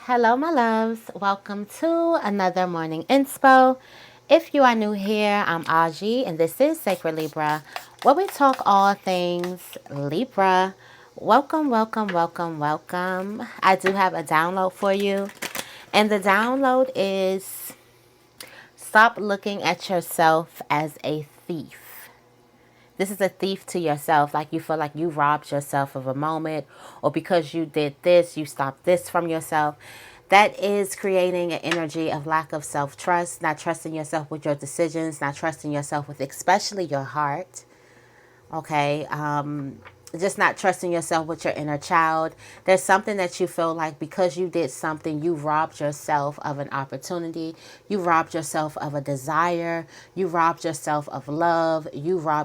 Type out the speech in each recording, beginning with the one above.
Hello, my loves. Welcome to another morning inspo. If you are new here, I'm Auji, and this is Sacred Libra, where we talk all things Libra. Welcome, welcome, welcome, welcome. I do have a download for you, and the download is stop looking at yourself as a thief. This is a thief to yourself, like you feel like you robbed yourself of a moment, or because you did this, you stopped this from yourself. That is creating an energy of lack of self-trust, not trusting yourself with your decisions, not trusting yourself with especially your heart. Okay, just not trusting yourself with your inner child. There's something that you feel like because you did something, you robbed yourself of an opportunity. You robbed yourself of a desire. You robbed yourself of love.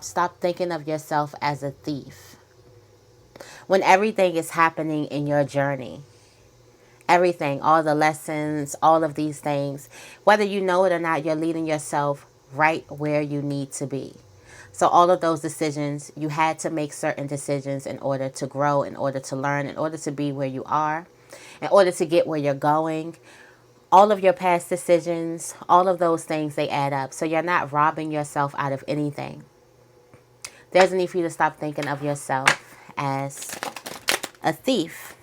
Stop thinking of yourself as a thief. When everything is happening in your journey, everything, all the lessons, all of these things, whether you know it or not, you're leading yourself right where you need to be. So all of those decisions, you had to make certain decisions in order to grow, in order to learn, in order to be where you are, in order to get where you're going. All of your past decisions, all of those things, they add up. So you're not robbing yourself out of anything. There's a need for you to stop thinking of yourself as a thief.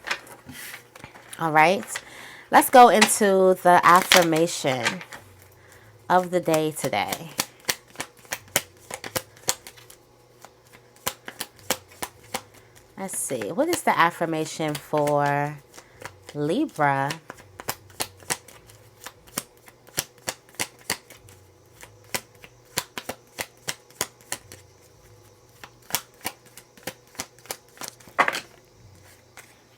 All right. Let's go into the affirmation of the day today. Let's see. What is the affirmation for Libra?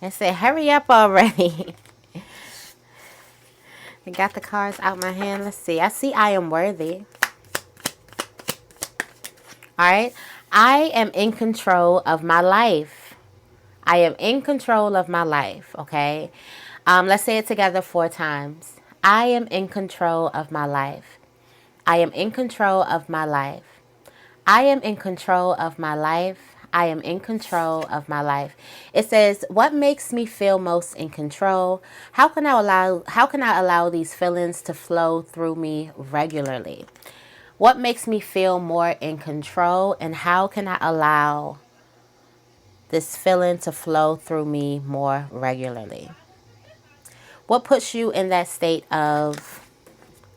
I say, hurry up already. I got the cards out my hand. Let's see. I see I am worthy. All right. I am in control of my life. I am in control of my life. Okay. Let's say it together 4 times. I am in control of my life. I am in control of my life. I am in control of my life. I am in control of my life. It says, what makes me feel most in control? How can I allow these feelings to flow through me regularly? What makes me feel more in control, and how can I allow this feeling to flow through me more regularly? What puts you in that state of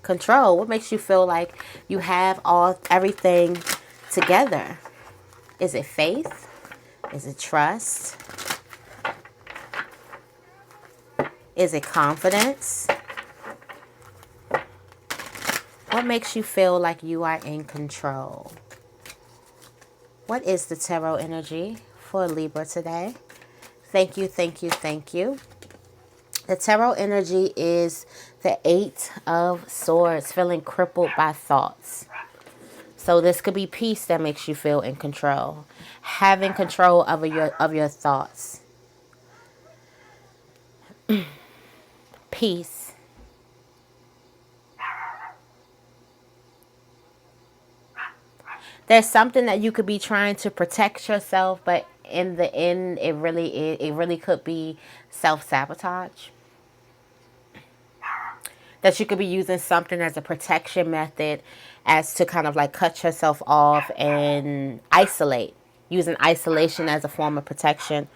control? What makes you feel like you have everything together? Is it faith? Is it trust? Is it confidence? What makes you feel like you are in control? What is the tarot energy for Libra today? Thank you, thank you, thank you. The tarot energy is the 8 of Swords, feeling crippled by thoughts. So this could be peace that makes you feel in control. Having control of your thoughts. Peace. There's something that you could be trying to protect yourself, but in the end, it really could be self-sabotage. That you could be using something as a protection method, as to kind of like cut yourself off and isolate. Using isolation as a form of protection.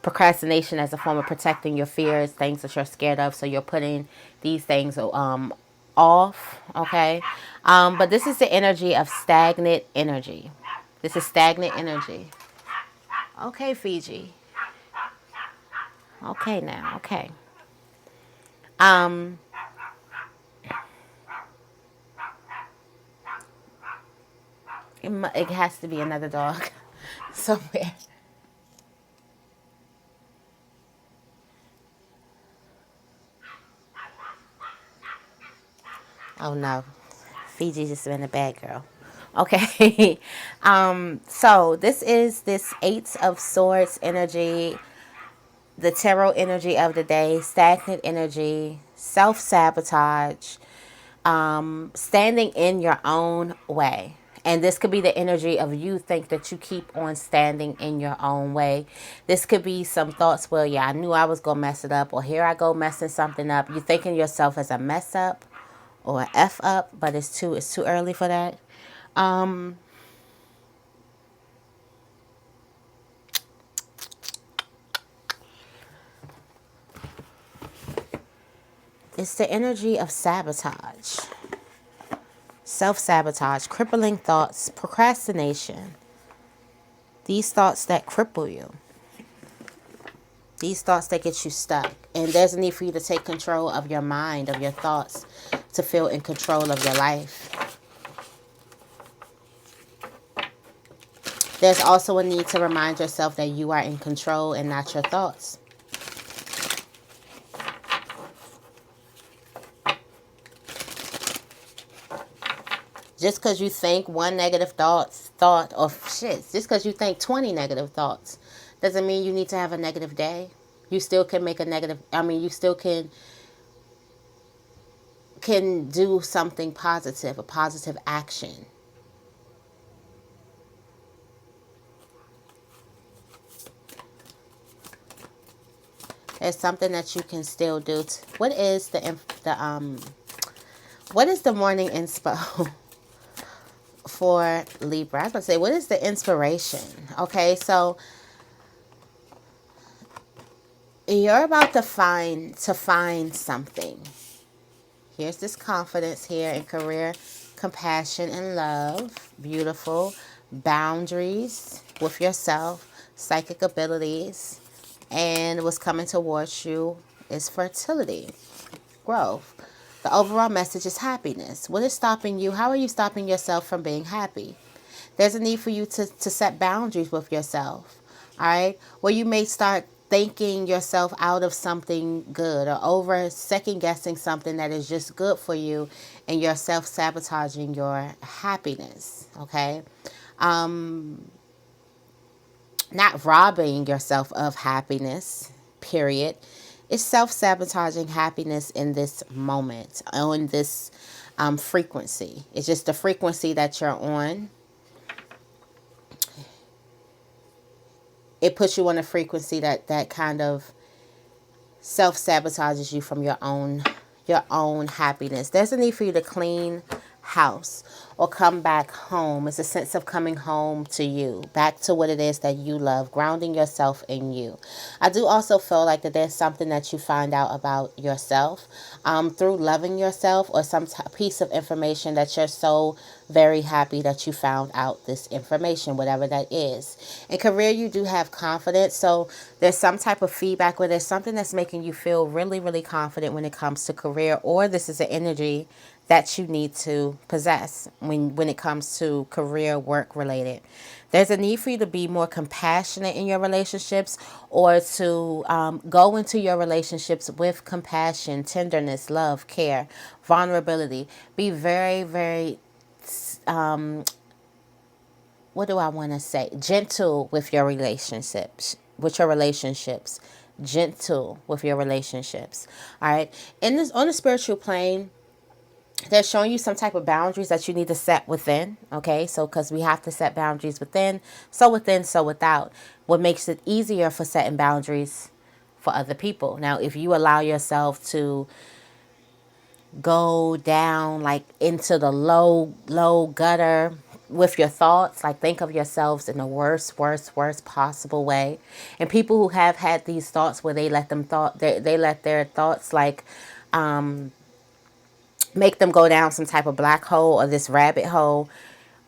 Procrastination as a form of protecting your fears, things that you're scared of. So you're putting these things off, okay? But this is the energy of stagnant energy. This is stagnant energy. Okay, Fiji. Okay now, okay. It has to be another dog somewhere. Oh no, Fiji just been a bad girl. Okay, so this is this 8 of Swords energy, the tarot energy of the day, stagnant energy, self-sabotage, standing in your own way. And this could be the energy of you think that you keep on standing in your own way. This could be some thoughts, well, yeah, I knew I was going to mess it up, or here I go messing something up. You're thinking yourself as a mess up or a F up, but it's too early for that. It's the energy of sabotage, self-sabotage, crippling thoughts, procrastination. These thoughts that cripple you. These thoughts that get you stuck. And there's a need for you to take control of your mind, of your thoughts, to feel in control of your life. There's also a need to remind yourself that you are in control and not your thoughts. Just because you think one negative thought or shit, just because you think 20 negative thoughts, doesn't mean you need to have a negative day. You still can make a negative, you still can do something positive, a positive action. There's something that you can still do. What is the morning inspo for Libra? I was going to say, what is the inspiration? Okay, so you're about to find something. Here's this confidence here in career, compassion and love. Beautiful. Boundaries with yourself, psychic abilities. And what's coming towards you is fertility, growth. The overall message is happiness. What is stopping you? How are you stopping yourself from being happy? There's a need for you to set boundaries with yourself. All right? Where you may start thinking yourself out of something good, or over second guessing something that is just good for you, and you're self-sabotaging your happiness. Okay? Not robbing yourself of happiness, period. It's self-sabotaging happiness in this moment, on this frequency. It's just the frequency that you're on. It puts you on a frequency that kind of self-sabotages you from your own happiness. There's a need for you to clean house or come back home. It's a sense of coming home to you, back to what it is that you love, grounding yourself in you. I do also feel like that there's something that you find out about yourself through loving yourself, or some piece of information that you're so very happy that you found out this information, whatever that is. In career, you do have confidence, so there's some type of feedback where there's something that's making you feel really, really confident when it comes to career, or this is an energy that you need to possess when it comes to career, work related. There's a need for you to be more compassionate in your relationships, or to go into your relationships with compassion, tenderness, love, care, vulnerability. Be very, very, what do I want to say? Gentle with your relationships, Gentle with your relationships. All right. On the spiritual plane, they're showing you some type of boundaries that you need to set within. Okay, so because we have to set boundaries within, so without. What makes it easier for setting boundaries for other people? Now, if you allow yourself to go down like into the low gutter with your thoughts, like think of yourselves in the worst possible way. And people who have had these thoughts where they let their thoughts like make them go down some type of black hole or this rabbit hole.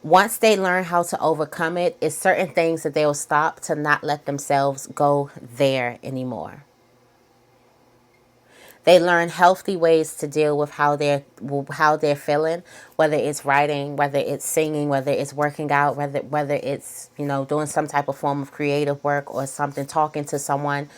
Once they learn how to overcome it, it's certain things that they'll stop to not let themselves go there anymore. They learn healthy ways to deal with how they're feeling, whether it's writing, whether it's singing, whether it's working out, whether it's, doing some type of form of creative work or something, talking to someone.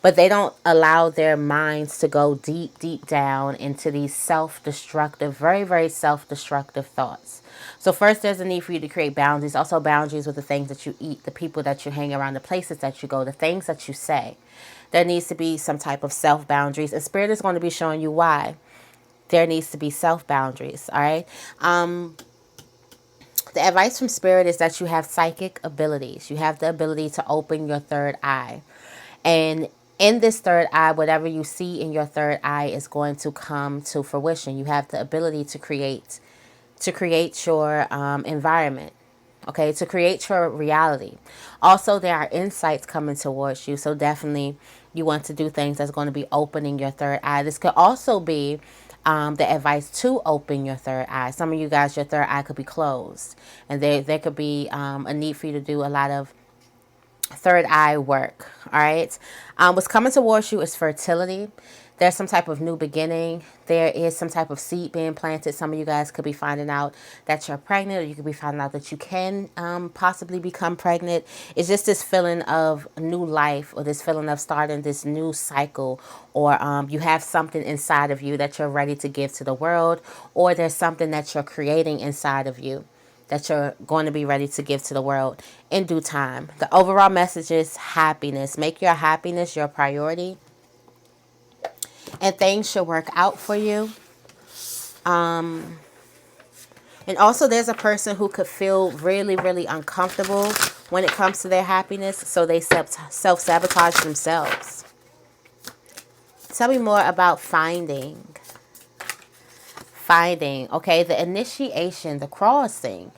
But they don't allow their minds to go deep down into these self-destructive, very, very self-destructive thoughts. So first, there's a need for you to create boundaries. Also boundaries with the things that you eat, the people that you hang around, the places that you go, the things that you say. There needs to be some type of self-boundaries. And Spirit is going to be showing you why there needs to be self-boundaries, all right? The advice from Spirit is that you have psychic abilities. You have the ability to open your third eye. And in this third eye, whatever you see in your third eye is going to come to fruition. You have the ability to create your environment. Okay, to create your reality. Also, there are insights coming towards you. So definitely you want to do things that's going to be opening your third eye. This could also be the advice to open your third eye. Some of you guys, your third eye could be closed. And there could be a need for you to do a lot of third eye work. All right. What's coming towards you is fertility. There's some type of new beginning. There is some type of seed being planted. Some of you guys could be finding out that you're pregnant, or you could be finding out that you can possibly become pregnant. It's just this feeling of new life, or this feeling of starting this new cycle, or you have something inside of you that you're ready to give to the world, or there's something that you're creating inside of you that you're going to be ready to give to the world in due time. The overall message is happiness. Make your happiness your priority, and things should work out for you. And also, there's a person who could feel really, really uncomfortable when it comes to their happiness, so they self-sabotage themselves. Tell me more about finding. Okay, the initiation, the crossing.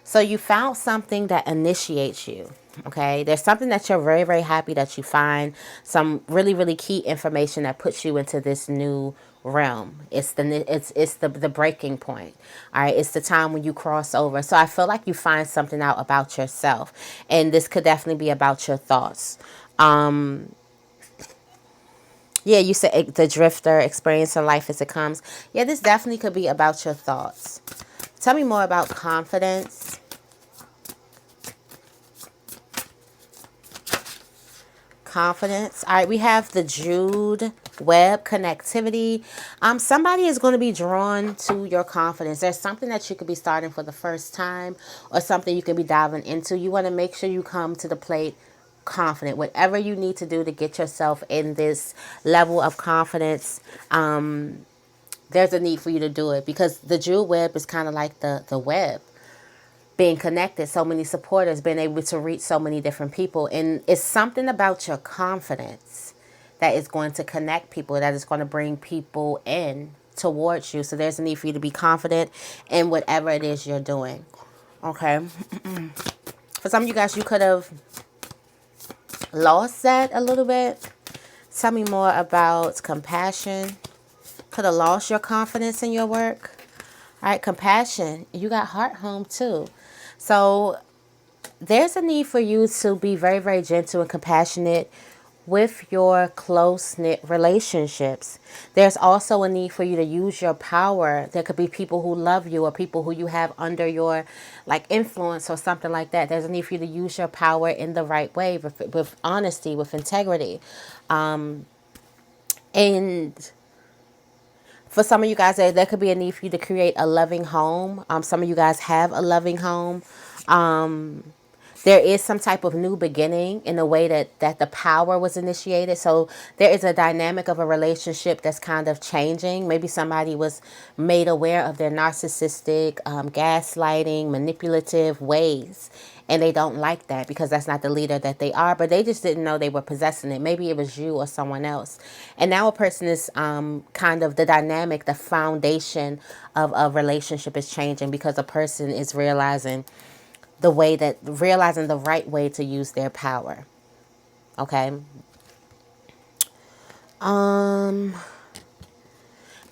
So you found something that initiates you. Okay, there's something that you're very, very happy that you find, some really, really key information that puts you into this new realm. It's the breaking point. All right, it's the time when you cross over. So I feel like you find something out about yourself, and this could definitely be about your thoughts. Yeah, you said the drifter, experiencing life as it comes. Yeah, this definitely could be about your thoughts. Tell me more about confidence. Confidence. All right, we have the Jude web, connectivity. Somebody is going to be drawn to your confidence. There's something that you could be starting for the first time, or something you could be diving into. You want to make sure you come to the plate confident. Whatever you need to do to get yourself in this level of confidence, there's a need for you to do it, because the Jewel web is kind of like the web, being connected, so many supporters, being able to reach so many different people. And it's something about your confidence that is going to connect people, that is going to bring people in towards you. So there's a need for you to be confident in whatever it is you're doing. Okay. For some of you guys, you could have lost that a little bit. Tell me more about compassion. Could have lost your confidence in your work. All right, compassion. You got heart home too. So there's a need for you to be very, very gentle and compassionate with your close-knit relationships. There's also a need for you to use your power. There could be people who love you, or people who you have under your influence, or something like that. There's a need for you to use your power in the right way, with honesty, with integrity. And for some of you guys, there could be a need for you to create a loving home. Some of you guys have a loving home. There is some type of new beginning in the way that the power was initiated. So there is a dynamic of a relationship that's kind of changing. Maybe somebody was made aware of their narcissistic, gaslighting, manipulative ways. And they don't like that, because that's not the leader that they are. But they just didn't know they were possessing it. Maybe it was you or someone else. And now a person is kind of the dynamic, the foundation of a relationship is changing, because a person is realizing the right way to use their power. Okay.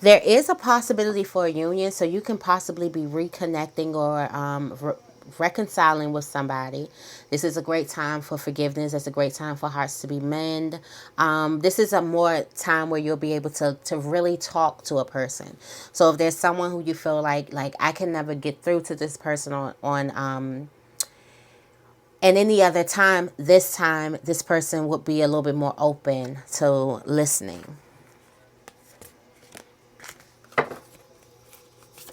There is a possibility for a union, so you can possibly be reconnecting, or reconciling with somebody. This is a great time for forgiveness. It's a great time for hearts to be mended. This is a more time where you'll be able to really talk to a person. So if there's someone who you feel like I can never get through to this person on and any other time, this person would be a little bit more open to listening. All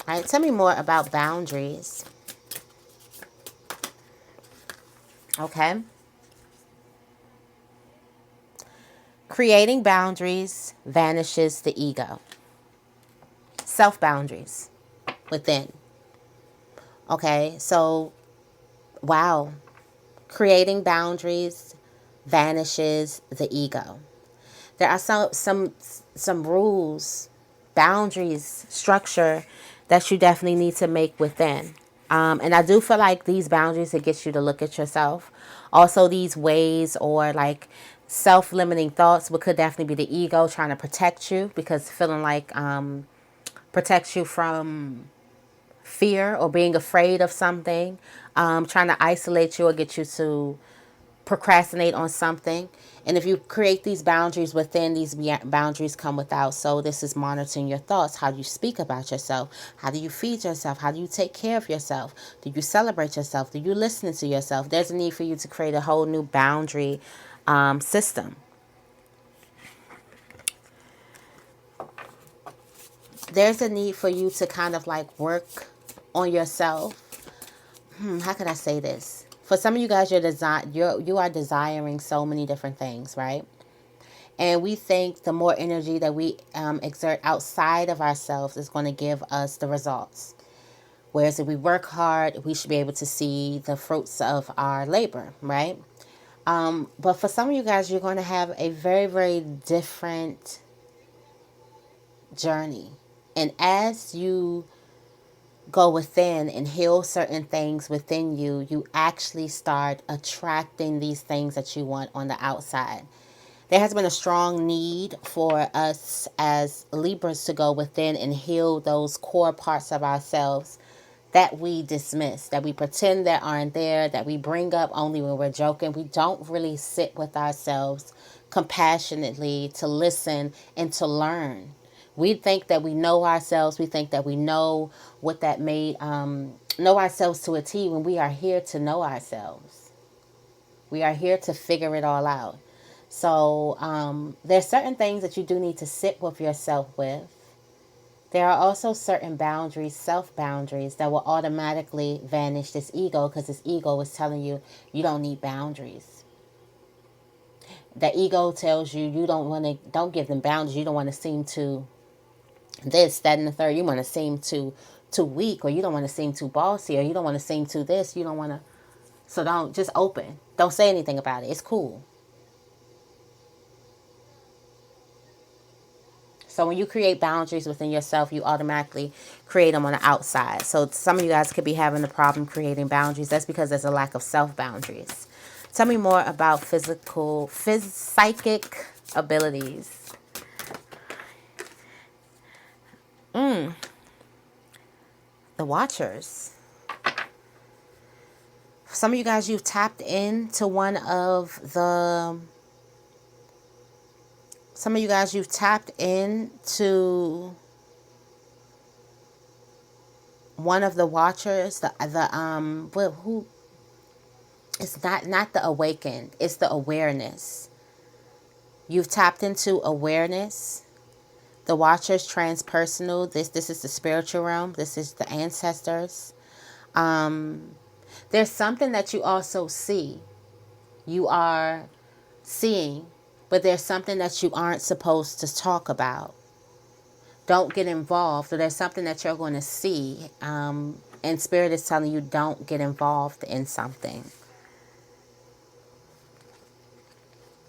right, tell me more about boundaries. Okay. Creating boundaries vanishes the ego. Self-boundaries within. Okay, so wow, creating boundaries vanishes the ego. There are some rules, boundaries, structure that you definitely need to make within. And I do feel like these boundaries, it gets you to look at yourself. Also, these ways or like self-limiting thoughts, what could definitely be the ego trying to protect you, because feeling like protects you from fear or being afraid of something, trying to isolate you or get you to procrastinate on something. And if you create these boundaries within, these boundaries come without. So this is monitoring your thoughts. How do you speak about yourself? How do you feed yourself? How do you take care of yourself? Do you celebrate yourself? Do you listen to yourself? There's a need for you to create a whole new boundary system. There's a need for you to kind of like work on yourself. How could I say this? For some of you guys, you are desiring so many different things, right? And we think the more energy that we exert outside of ourselves is going to give us the results. Whereas if we work hard, we should be able to see the fruits of our labor, right? But for some of you guys, you're going to have a very, very different journey. And as you go within and heal certain things within you, you actually start attracting these things that you want on the outside. There has been a strong need for us as Libras to go within and heal those core parts of ourselves that we dismiss, that we pretend that aren't there, that we bring up only when we're joking. We don't really sit with ourselves compassionately to listen and to learn. We think that we know ourselves. We think that we know what that made, know ourselves to a T, when we are here to know ourselves. We are here to figure it all out. So there's certain things that you do need to sit with yourself with. There are also certain boundaries, self boundaries, that will automatically vanish this ego, because this ego is telling you you don't need boundaries. The ego tells you you don't give them boundaries. You don't want to seem too this, that, and the third. You want to seem too weak, or you don't want to seem too bossy, or you don't want to seem too this. You don't want to. So don't, just open. Don't say anything about it. It's cool. So when you create boundaries within yourself, you automatically create them on the outside. So some of you guys could be having a problem creating boundaries. That's because there's a lack of self boundaries. Tell me more about psychic abilities. The Watchers. Some of you guys, you've tapped into some of you guys, you've tapped into one of the Watchers. Who? It's not the awakened. It's the awareness. You've tapped into awareness. The Watchers, transpersonal. This is the spiritual realm. This is the ancestors. There's something that you also see. You are seeing, but there's something that you aren't supposed to talk about. Don't get involved. Or there's something that you're going to see, and Spirit is telling you don't get involved in something.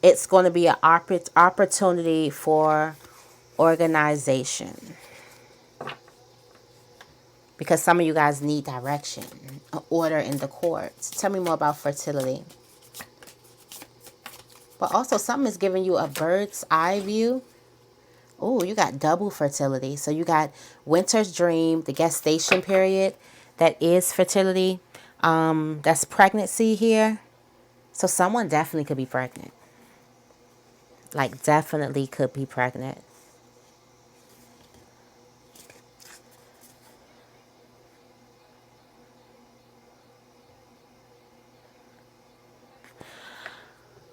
It's going to be an opportunity for organization, because some of you guys need direction, order in the courts. Tell me more about fertility. But also, something is giving you a bird's eye view. Oh, you got double fertility. So you got winter's dream, the gestation period, that is fertility. That's pregnancy here. So someone definitely could be pregnant. Like, definitely could be pregnant.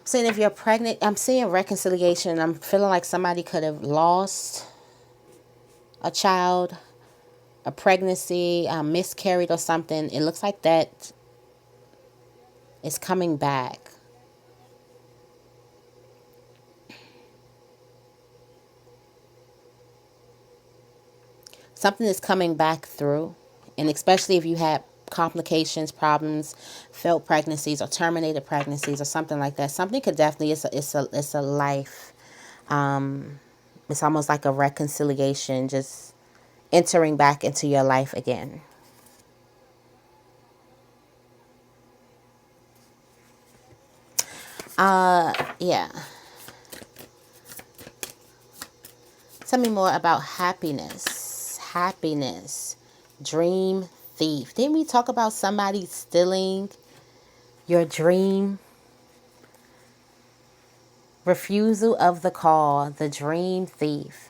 Saying if you're pregnant, I'm seeing reconciliation. I'm feeling like somebody could have lost a child, a pregnancy, miscarried or something. It looks like that is coming back. Something is coming back through. And especially if you had complications, problems, failed pregnancies, or terminated pregnancies, or something like that. Something could definitely, it's a life. It's almost like a reconciliation, just entering back into your life again. Yeah. Tell me more about happiness. Happiness. Dream thief. Didn't we talk about somebody stealing your dream? Refusal of the call. The dream thief.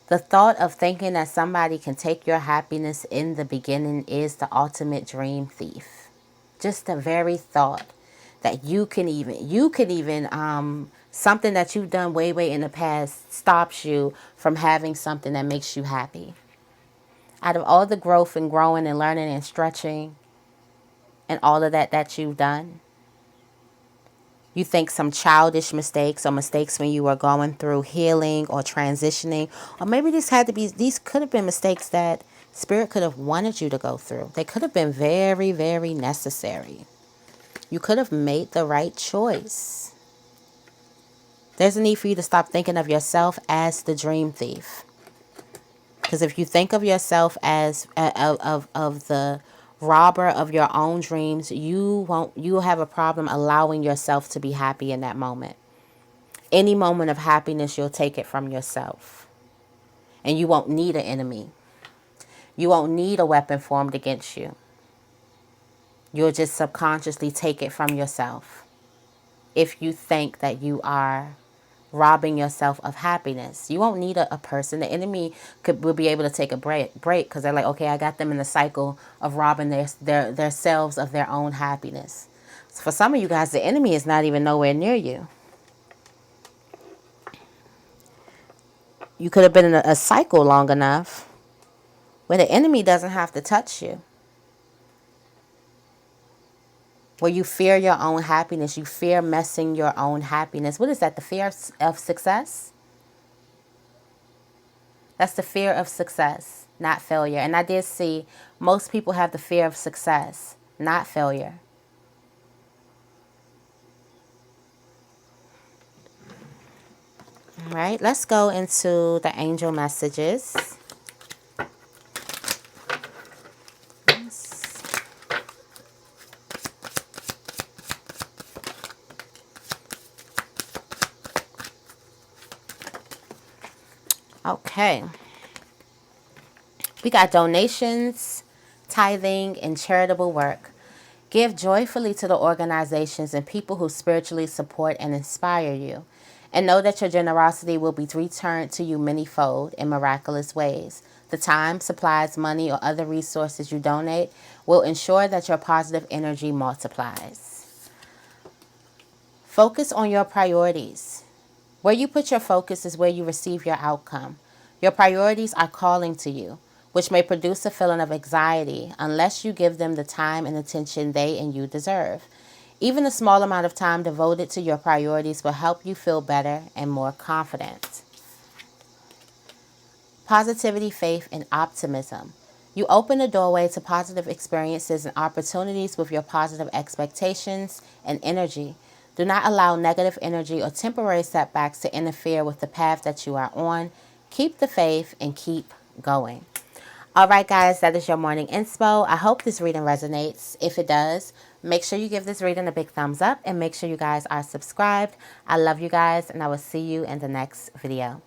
The thought of thinking that somebody can take your happiness in the beginning is the ultimate dream thief. Just the very thought that something that you've done way in the past stops you from having something that makes you happy. Out of all the growth and growing and learning and stretching and all of that you've done, you think some childish mistakes or mistakes when you were going through healing or transitioning, or maybe these could have been mistakes that Spirit could have wanted you to go through. They could have been very necessary. You could have made the right choice. There's a need for you to stop thinking of yourself as the dream thief. Because if you think of yourself as of the robber of your own dreams, you'll have a problem allowing yourself to be happy in that moment. Any moment of happiness, you'll take it from yourself. And you won't need an enemy. You won't need a weapon formed against you. You'll just subconsciously take it from yourself. If you think that you are robbing yourself of happiness, you won't need a person. The enemy will be able to take a break because they're like, okay, I got them in the cycle of robbing their selves of their own happiness. So for some of you guys, the enemy is not even nowhere near you. You could have been in a cycle long enough where the enemy doesn't have to touch you. Where you fear your own happiness. You fear messing your own happiness. What is that? The fear of success? That's the fear of success, not failure. And I did see most people have the fear of success, not failure. All right, let's go into the angel messages. Okay. We got donations, tithing, and charitable work. Give joyfully to the organizations and people who spiritually support and inspire you. And know that your generosity will be returned to you manyfold in miraculous ways. The time, supplies, money, or other resources you donate will ensure that your positive energy multiplies. Focus on your priorities. Where you put your focus is where you receive your outcome. Your priorities are calling to you, which may produce a feeling of anxiety unless you give them the time and attention they and you deserve. Even a small amount of time devoted to your priorities will help you feel better and more confident. Positivity, faith, and optimism. You open the doorway to positive experiences and opportunities with your positive expectations and energy. Do not allow negative energy or temporary setbacks to interfere with the path that you are on. Keep the faith and keep going. All right, guys, that is your morning inspo. I hope this reading resonates. If it does, make sure you give this reading a big thumbs up and make sure you guys are subscribed. I love you guys, and I will see you in the next video.